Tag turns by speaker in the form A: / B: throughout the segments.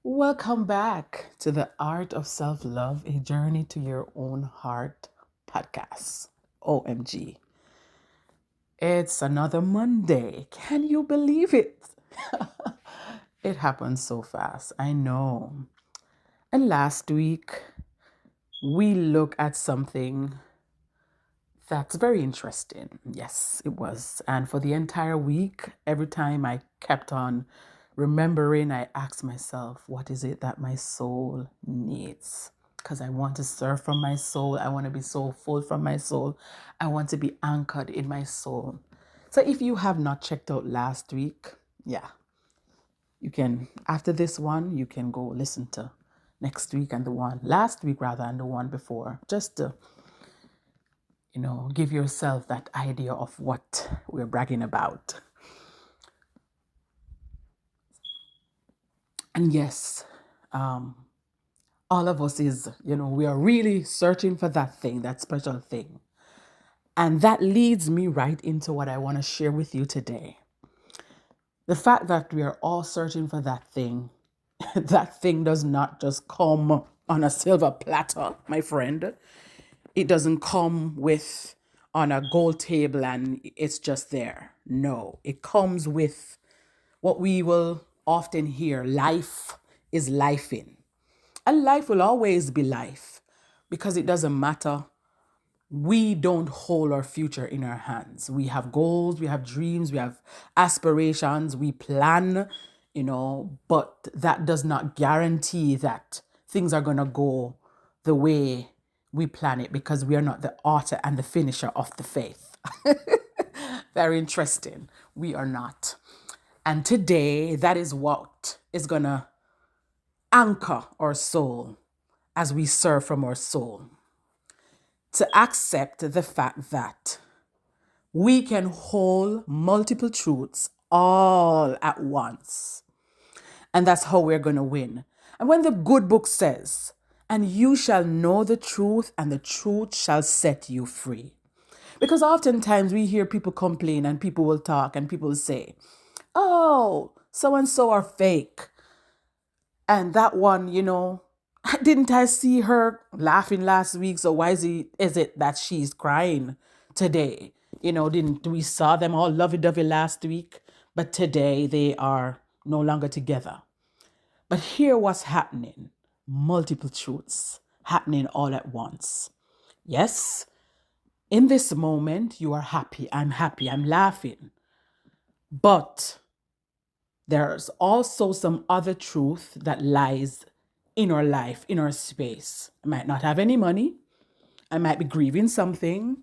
A: Welcome back to the Art of Self Love, a journey to your own heart podcast. OMG. It's another Monday. Can you believe it? It happens so fast. I know. And last week, we looked at something that's very interesting. Yes, it was. And for the entire week, every time I kept on remembering, I asked myself, what is it that my soul needs? Because I want to serve from my soul. I want to be so full from my soul. I want to be anchored in my soul. So if you have not checked out last week, yeah, you can, after this one, you can go listen to next week and the one last week rather and the one before, just to give yourself that idea of what we're bragging about. And yes, all of us is, we are really searching for that thing, that special thing. And that leads me right into what I want to share with you today. The fact that we are all searching for that thing, that thing does not just come on a silver platter, my friend. It doesn't come with on a gold table and it's just there. No, it comes with what we will often hear: life is life in. And life will always be life because it doesn't matter. We don't hold our future in our hands. We have goals, we have dreams, we have aspirations, we plan, but that does not guarantee that things are going to go the way we plan it, because we are not the author and the finisher of the faith. Very interesting. We are not. And today, that is what is going to anchor our soul as we serve from our soul. To accept the fact that we can hold multiple truths all at once. And that's how we're going to win. And when the good book says, and you shall know the truth, and the truth shall set you free. Because oftentimes we hear people complain and people will talk and people will say, oh, so and so are fake. And that one, didn't I see her laughing last week? So why is it that she's crying today? Didn't we saw them all lovey-dovey last week? But today they are no longer together. But here what's happening. Multiple truths happening all at once. Yes, in this moment, you are happy. I'm happy. I'm laughing. But there's also some other truth that lies in our life, in our space. I might not have any money. I might be grieving something.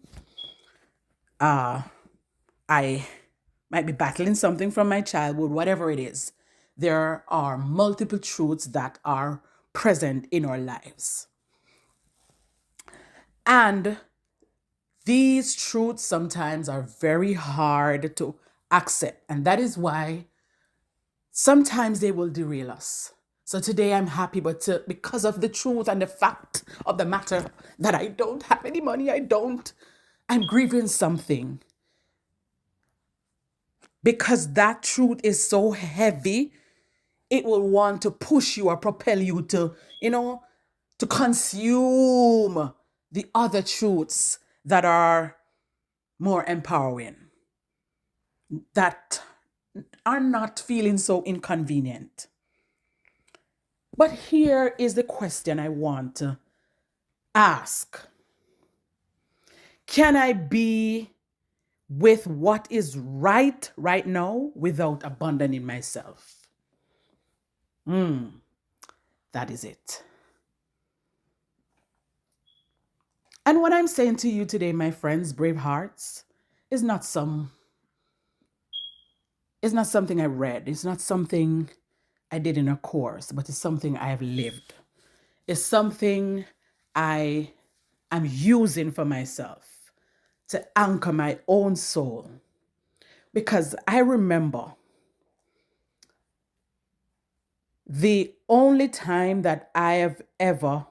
A: I might be battling something from my childhood, whatever it is. There are multiple truths that are present in our lives. And these truths sometimes are very hard to accept. And that is why sometimes they will derail us. So today I'm happy, but because of the truth and the fact of the matter that I don't have any money, I'm grieving something. Because that truth is so heavy, it will want to push you or propel you to, to consume the other truths that are more empowering, that are not feeling so inconvenient. But here is the question I want to ask. Can I be with what is right now without abandoning myself? That is it. And what I'm saying to you today, my friends, brave hearts, is not something I read. It's not something I did in a course, but it's something I have lived. It's something I am using for myself to anchor my own soul. Because I remember the only time that I have ever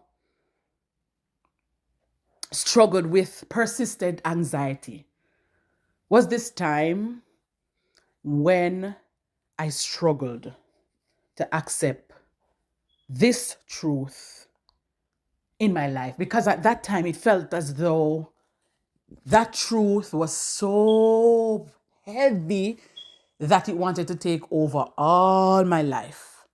A: struggled with persistent anxiety was this time when I struggled to accept this truth in my life, because at that time it felt as though that truth was so heavy that it wanted to take over all my life.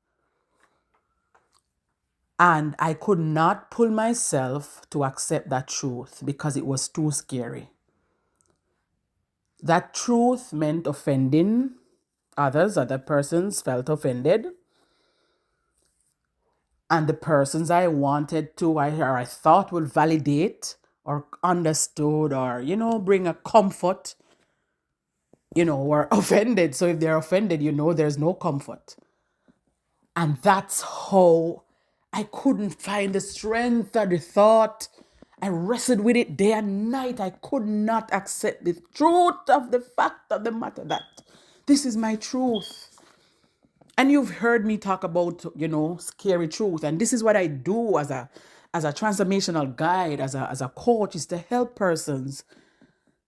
A: And I could not pull myself to accept that truth because it was too scary. That truth meant offending others, other persons felt offended. And the persons I wanted to, or I thought would validate or understood or, bring a comfort, were offended. So if they're offended, there's no comfort. And that's how I couldn't find the strength or the thought. I wrestled with it day and night. I could not accept the truth of the fact of the matter that this is my truth. And you've heard me talk about, scary truth. And this is what I do as a transformational guide, as a coach, is to help persons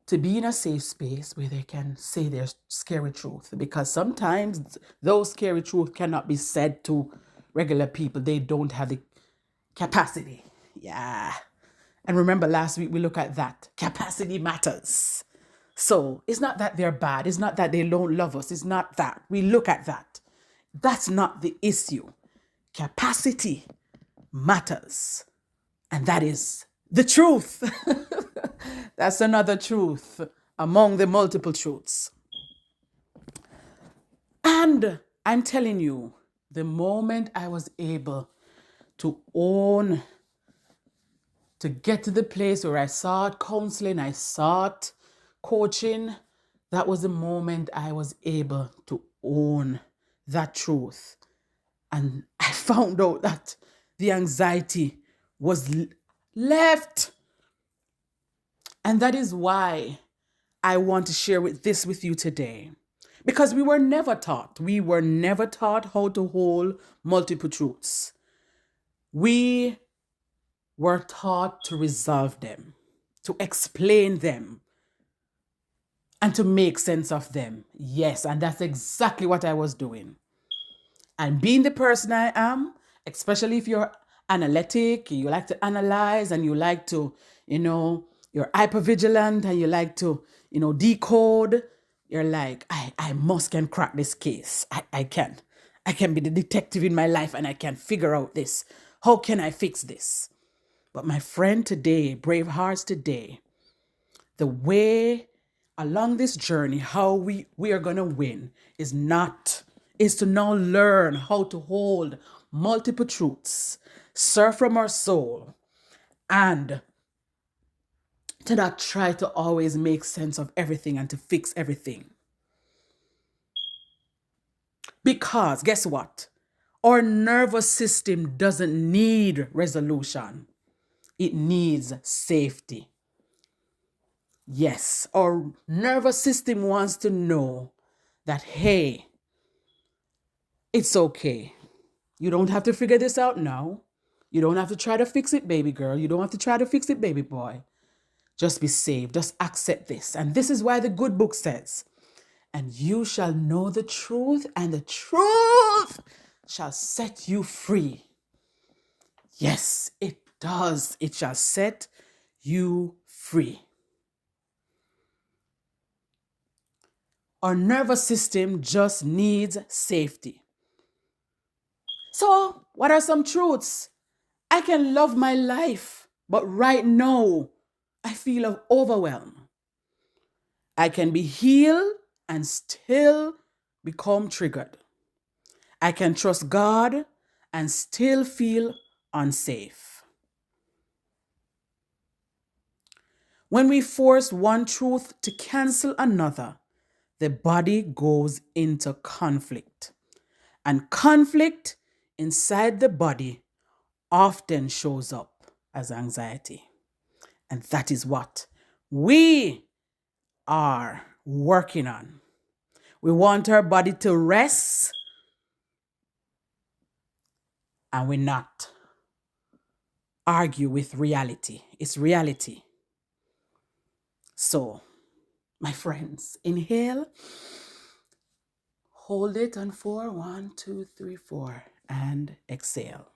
A: to be in a safe space where they can say their scary truth. Because sometimes those scary truths cannot be said to regular people. They don't have the capacity. Yeah. And remember, last week we looked at that. Capacity matters. So it's not that they're bad. It's not that they don't love us. It's not that. We look at that. That's not the issue. Capacity matters. And that is the truth. That's another truth among the multiple truths. And I'm telling you, the moment I was able to get to the place where I sought counseling, I sought coaching, that was the moment I was able to own that truth. And I found out that the anxiety was left. And that is why I want to share this with you today. Because we were never taught. We were never taught how to hold multiple truths. We were taught to resolve them, to explain them, and to make sense of them. Yes, and that's exactly what I was doing. And being the person I am, especially if you're analytic, you like to analyze and you like to, you're hypervigilant and you like to, decode, you're like, I must can crack this case. I can. I can be the detective in my life and I can figure out this. How can I fix this? But my friend today, brave hearts today, the way along this journey, how we are going to win is to now learn how to hold multiple truths, serve from our soul, and to not try to always make sense of everything and to fix everything. Because guess what? Our nervous system doesn't need resolution. It needs safety. Yes, our nervous system wants to know that, hey, it's okay. You don't have to figure this out now. You don't have to try to fix it, baby girl. You don't have to try to fix it, baby boy. Just be saved. Just accept this. And this is why the good book says, and you shall know the truth, and the truth shall set you free. Yes, it does. It shall set you free. Our nervous system just needs safety. So, what are some truths? I can love my life, but right now, I feel overwhelmed. I can be healed and still become triggered. I can trust God and still feel unsafe. When we force one truth to cancel another, the body goes into conflict. And conflict inside the body often shows up as anxiety. And that is what we are working on. We want our body to rest, and we not argue with reality. It's reality. So, my friends, inhale, hold it on 4, 1, 2, 3, 4, and exhale.